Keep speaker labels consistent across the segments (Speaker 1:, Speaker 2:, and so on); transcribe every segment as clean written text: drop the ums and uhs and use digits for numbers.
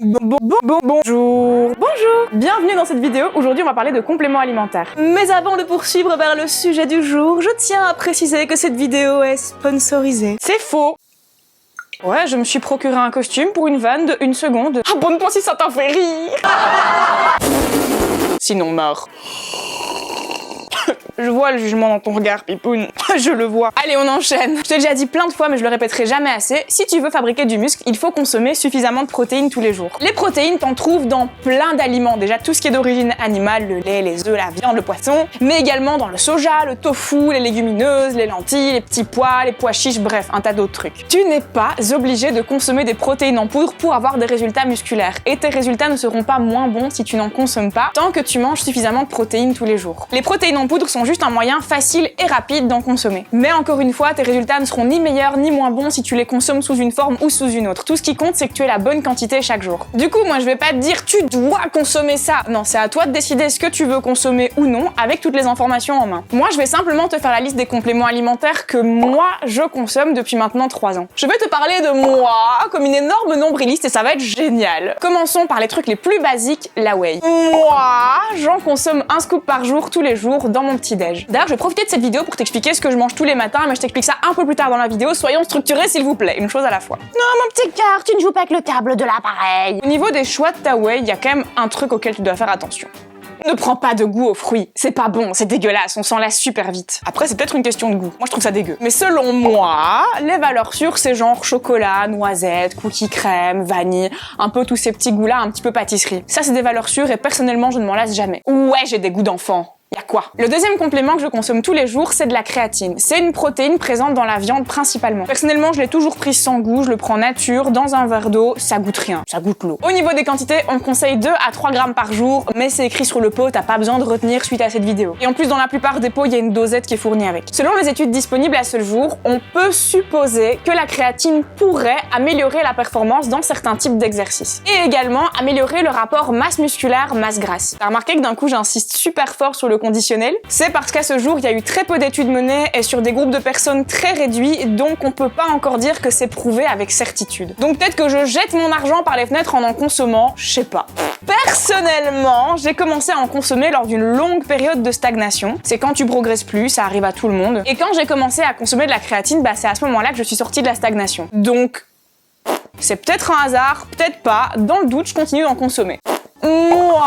Speaker 1: Bonjour. Bienvenue dans cette vidéo. Aujourd'hui, on va parler de compléments alimentaires. Mais avant de poursuivre vers le sujet du jour, je tiens à préciser que cette vidéo est sponsorisée. C'est faux. Ouais, je me suis procuré un costume pour une vanne de 1 seconde. Abonne-toi si ça t'a fait rire. Sinon, mort. Je vois le jugement dans ton regard, Pipoun. Je le vois. Allez, on enchaîne. Je t'ai déjà dit plein de fois, mais je le répéterai jamais assez. Si tu veux fabriquer du muscle, il faut consommer suffisamment de protéines tous les jours. Les protéines, t'en trouves dans plein d'aliments. Déjà, tout ce qui est d'origine animale, le lait, les œufs, la viande, le poisson. Mais également dans le soja, le tofu, les légumineuses, les lentilles, les petits pois, les pois chiches, bref, un tas d'autres trucs. Tu n'es pas obligé de consommer des protéines en poudre pour avoir des résultats musculaires. Et tes résultats ne seront pas moins bons si tu n'en consommes pas, tant que tu manges suffisamment de protéines tous les jours. Les protéines en poudre sont juste un moyen facile et rapide d'en consommer. Mais encore une fois, tes résultats ne seront ni meilleurs ni moins bons si tu les consommes sous une forme ou sous une autre. Tout ce qui compte, c'est que tu aies la bonne quantité chaque jour. Du coup, moi je vais pas te dire tu dois consommer ça. Non, c'est à toi de décider ce que tu veux consommer ou non avec toutes les informations en main. Moi, je vais simplement te faire la liste des compléments alimentaires que moi je consomme depuis maintenant 3 ans. Je vais te parler de moi comme une énorme nombriliste et ça va être génial. Commençons par les trucs les plus basiques, la whey. Moi, j'en consomme 1 scoop par jour tous les jours dans mon petit-déj. D'ailleurs, je vais profiter de cette vidéo pour t'expliquer ce que je mange tous les matins, mais je t'explique ça un peu plus tard dans la vidéo. Soyons structurés, s'il vous plaît, une chose à la fois.
Speaker 2: Non, mon petit cœur, tu ne joues pas avec le câble de l'appareil.
Speaker 1: Au niveau des choix de ta whey, il y a quand même un truc auquel tu dois faire attention. Ne prends pas de goût aux fruits. C'est pas bon, c'est dégueulasse, on s'en lasse super vite. Après, c'est peut-être une question de goût. Moi, je trouve ça dégueu. Mais selon moi, les valeurs sûres, c'est genre chocolat, noisette, cookie crème, vanille, un peu tous ces petits goûts-là, un petit peu pâtisserie. Ça, c'est des valeurs sûres et personnellement, je ne m'en lasse jamais. Ouais, j'ai des goûts d'enfant. Y'a quoi? Le deuxième complément que je consomme tous les jours, c'est de la créatine. C'est une protéine présente dans la viande principalement. Personnellement, je l'ai toujours prise sans goût, je le prends nature, dans un verre d'eau, ça goûte rien, ça goûte l'eau. Au niveau des quantités, on conseille 2 à 3 grammes par jour, mais c'est écrit sur le pot, t'as pas besoin de retenir suite à cette vidéo. Et en plus, dans la plupart des pots, il y a une dosette qui est fournie avec. Selon les études disponibles à ce jour, on peut supposer que la créatine pourrait améliorer la performance dans certains types d'exercices. Et également améliorer le rapport masse musculaire-masse grasse. T'as remarqué que d'un coup, j'insiste super fort sur le conditionnel, c'est parce qu'à ce jour, il y a eu très peu d'études menées et sur des groupes de personnes très réduits, donc on peut pas encore dire que c'est prouvé avec certitude. Donc peut-être que je jette mon argent par les fenêtres en consommant, je sais pas. Personnellement, j'ai commencé à en consommer lors d'une longue période de stagnation. C'est quand tu progresses plus, ça arrive à tout le monde. Et quand j'ai commencé à consommer de la créatine, c'est à ce moment-là que je suis sortie de la stagnation. Donc, c'est peut-être un hasard, peut-être pas. Dans le doute, je continue d'en consommer. Moi,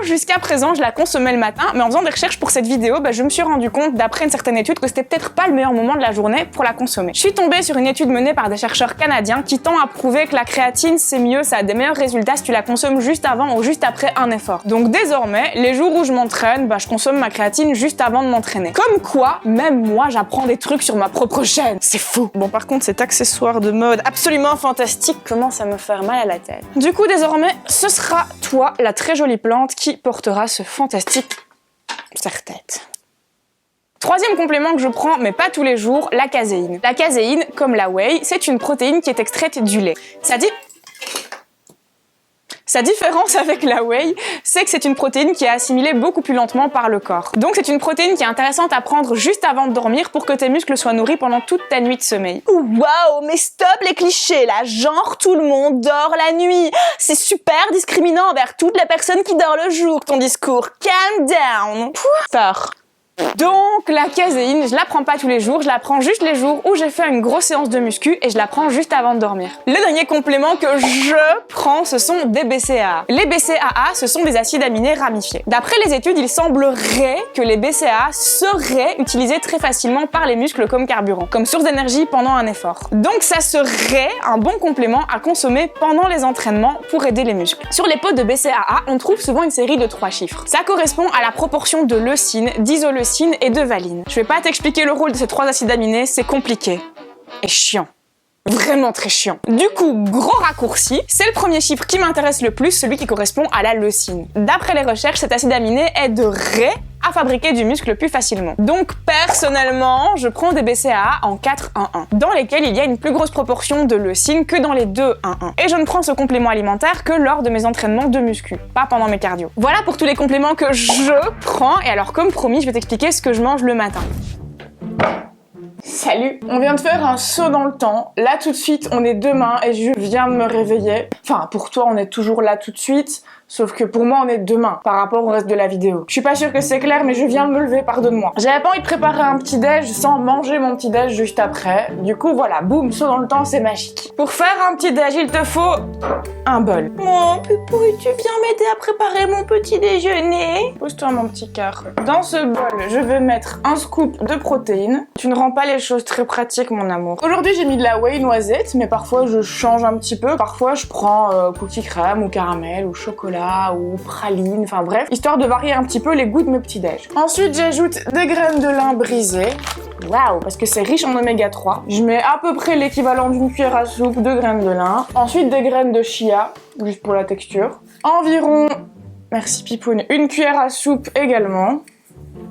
Speaker 1: jusqu'à présent, je la consommais le matin, mais en faisant des recherches pour cette vidéo, je me suis rendu compte, d'après une certaine étude, que c'était peut-être pas le meilleur moment de la journée pour la consommer. Je suis tombée sur une étude menée par des chercheurs canadiens qui tend à prouver que la créatine, c'est mieux, ça a des meilleurs résultats si tu la consommes juste avant ou juste après un effort. Donc désormais, les jours où je m'entraîne, je consomme ma créatine juste avant de m'entraîner. Comme quoi, même moi, j'apprends des trucs sur ma propre chaîne. C'est fou. Bon, par contre, cet accessoire de mode absolument fantastique commence à me faire mal à la tête. Du coup, désormais, ce sera toi, la très jolie plante qui portera ce fantastique serre-tête. Troisième complément que je prends, mais pas tous les jours, la caséine. La caséine, comme la whey, c'est une protéine qui est extraite du lait. Sa différence avec la whey, c'est que c'est une protéine qui est assimilée beaucoup plus lentement par le corps. Donc c'est une protéine qui est intéressante à prendre juste avant de dormir pour que tes muscles soient nourris pendant toute ta nuit de sommeil.
Speaker 2: Waouh, mais stop les clichés là, genre tout le monde dort la nuit. C'est super discriminant envers toutes les personnes qui dorment le jour, ton discours. Calm down. Peur.
Speaker 1: Donc la caséine, je la prends pas tous les jours, je la prends juste les jours où j'ai fait une grosse séance de muscu et je la prends juste avant de dormir. Le dernier complément que je prends, ce sont des BCAA. Les BCAA, ce sont des acides aminés ramifiés. D'après les études, il semblerait que les BCAA seraient utilisés très facilement par les muscles comme carburant, comme source d'énergie pendant un effort. Donc ça serait un bon complément à consommer pendant les entraînements pour aider les muscles. Sur les pots de BCAA, on trouve souvent une série de 3 chiffres. Ça correspond à la proportion de leucine, d'isoleucine et de valine. Je vais pas t'expliquer le rôle de ces 3 acides aminés, c'est compliqué et chiant. Vraiment très chiant. Du coup, gros raccourci, c'est le premier chiffre qui m'intéresse le plus, celui qui correspond à la leucine. D'après les recherches, cet acide aminé aiderait à fabriquer du muscle plus facilement. Donc personnellement, je prends des BCAA en 4-1-1, dans lesquels il y a une plus grosse proportion de leucine que dans les 2-1-1. Et je ne prends ce complément alimentaire que lors de mes entraînements de muscu, pas pendant mes cardio. Voilà pour tous les compléments que je prends, et alors comme promis, je vais t'expliquer ce que je mange le matin. Salut! On vient de faire un saut dans le temps. Là tout de suite, on est demain et je viens de me réveiller. Enfin, pour toi, on est toujours là tout de suite. Sauf que pour moi, on est demain par rapport au reste de la vidéo. Je suis pas sûre que c'est clair, mais je viens de me lever, pardonne-moi. J'avais pas envie de préparer un petit déj sans manger mon petit déj juste après. Du coup, voilà, boum, saut dans le temps, c'est magique. Pour faire un petit déj, il te faut un bol. Mon pupouille, tu viens m'aider à préparer mon petit déjeuner? Pose-toi mon petit cœur. Dans ce bol, je vais mettre un scoop de protéines. Tu ne rends pas les choses très pratiques, mon amour. Aujourd'hui, j'ai mis de la whey noisette, mais parfois je change un petit peu. Parfois, je prends cookie crème ou caramel ou chocolat ou praline, enfin bref, histoire de varier un petit peu les goûts de mes petits déj. Ensuite, j'ajoute des graines de lin brisées. Waouh, parce que c'est riche en oméga 3. Je mets à peu près l'équivalent d'une cuillère à soupe de graines de lin. Ensuite, des graines de chia, juste pour la texture. Environ, merci Pipoune, une cuillère à soupe également.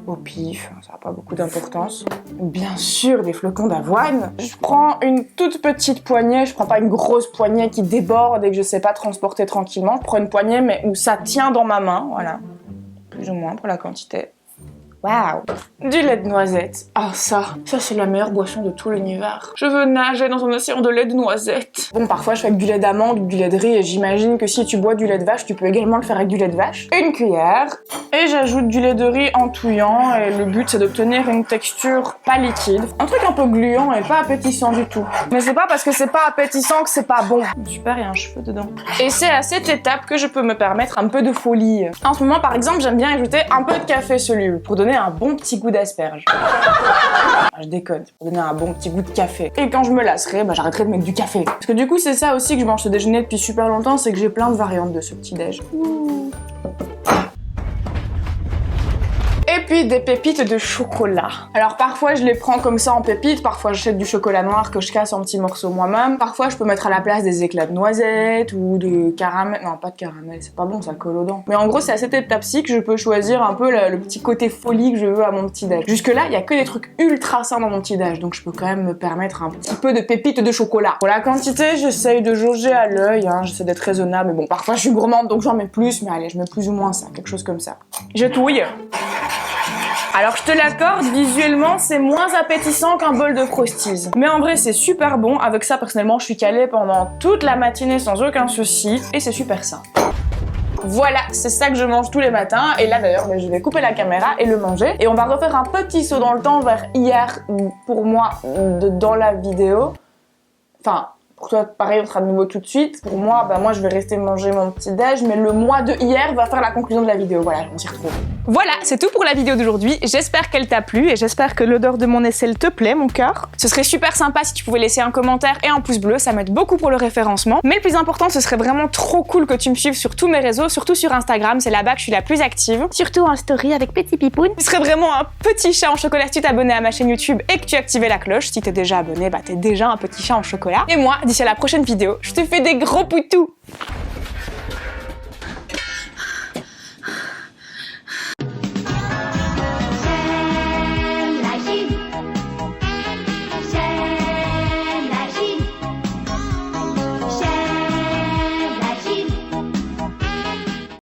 Speaker 1: Au pif, ça n'a pas beaucoup d'importance. Bien sûr, des flocons d'avoine. Je prends une toute petite poignée, je prends pas une grosse poignée qui déborde et que je sais pas transporter tranquillement. Je prends une poignée mais où ça tient dans ma main, voilà. Plus ou moins pour la quantité. Waouh! Du lait de noisette. Ah ça c'est la meilleure boisson de tout l'univers. Je veux nager dans un océan de lait de noisette. Bon, parfois je fais avec du lait d'amande ou du lait de riz et j'imagine que si tu bois du lait de vache, tu peux également le faire avec du lait de vache. Une cuillère. Et j'ajoute du lait de riz en touillant et le but c'est d'obtenir une texture pas liquide. Un truc un peu gluant et pas appétissant du tout. Mais c'est pas parce que c'est pas appétissant que c'est pas bon. Super, il y a un cheveu dedans. Et c'est à cette étape que je peux me permettre un peu de folie. En ce moment par exemple, j'aime bien ajouter un peu de café soluble pour donner un bon petit goût d'asperge. Je déconne, pour donner un bon petit goût de café. Et quand je me lasserai, j'arrêterai de mettre du café. Parce que du coup, c'est ça aussi que je mange ce déjeuner depuis super longtemps, c'est que j'ai plein de variantes de ce petit déj. Et puis des pépites de chocolat. Alors parfois je les prends comme ça en pépites, parfois j'achète du chocolat noir que je casse en petits morceaux moi-même. Parfois je peux mettre à la place des éclats de noisettes ou de caramel. Non, pas de caramel, c'est pas bon, ça colle aux dents. Mais en gros c'est à cette étape-ci que je peux choisir un peu le petit côté folie que je veux à mon petit déj. Jusque là il y a que des trucs ultra sains dans mon petit déj, donc je peux quand même me permettre un petit peu de pépites de chocolat. Pour la quantité, j'essaye de jauger à l'œil, j'essaie d'être raisonnable. Mais bon, parfois je suis gourmande donc j'en mets plus, mais allez, je mets plus ou moins ça, quelque chose comme ça. Je touille. Alors je te l'accorde, visuellement c'est moins appétissant qu'un bol de Frosties. Mais en vrai c'est super bon, avec ça personnellement je suis calée pendant toute la matinée sans aucun souci, et c'est super sain. Voilà, c'est ça que je mange tous les matins, et là d'ailleurs je vais couper la caméra et le manger. Et on va refaire un petit saut dans le temps vers hier, pour moi, dans la vidéo. Enfin... Pour toi, pareil, on sera de nouveau tout de suite. Pour moi, moi, je vais rester manger mon petit déj, mais le mois de hier va faire la conclusion de la vidéo. Voilà, on s'y retrouve. Voilà, c'est tout pour la vidéo d'aujourd'hui. J'espère qu'elle t'a plu et j'espère que l'odeur de mon aisselle te plaît, mon cœur. Ce serait super sympa si tu pouvais laisser un commentaire et un pouce bleu, ça m'aide beaucoup pour le référencement. Mais le plus important, ce serait vraiment trop cool que tu me suives sur tous mes réseaux, surtout sur Instagram, c'est là-bas que je suis la plus active. Surtout en story avec Petit Pipoune. Tu serais vraiment un petit chat en chocolat si tu t'abonnais à ma chaîne YouTube et que tu activais la cloche. Si t'es déjà abonné, t'es déjà un petit chat en chocolat. Et moi, d'ici à la prochaine vidéo, je te fais des gros poutous.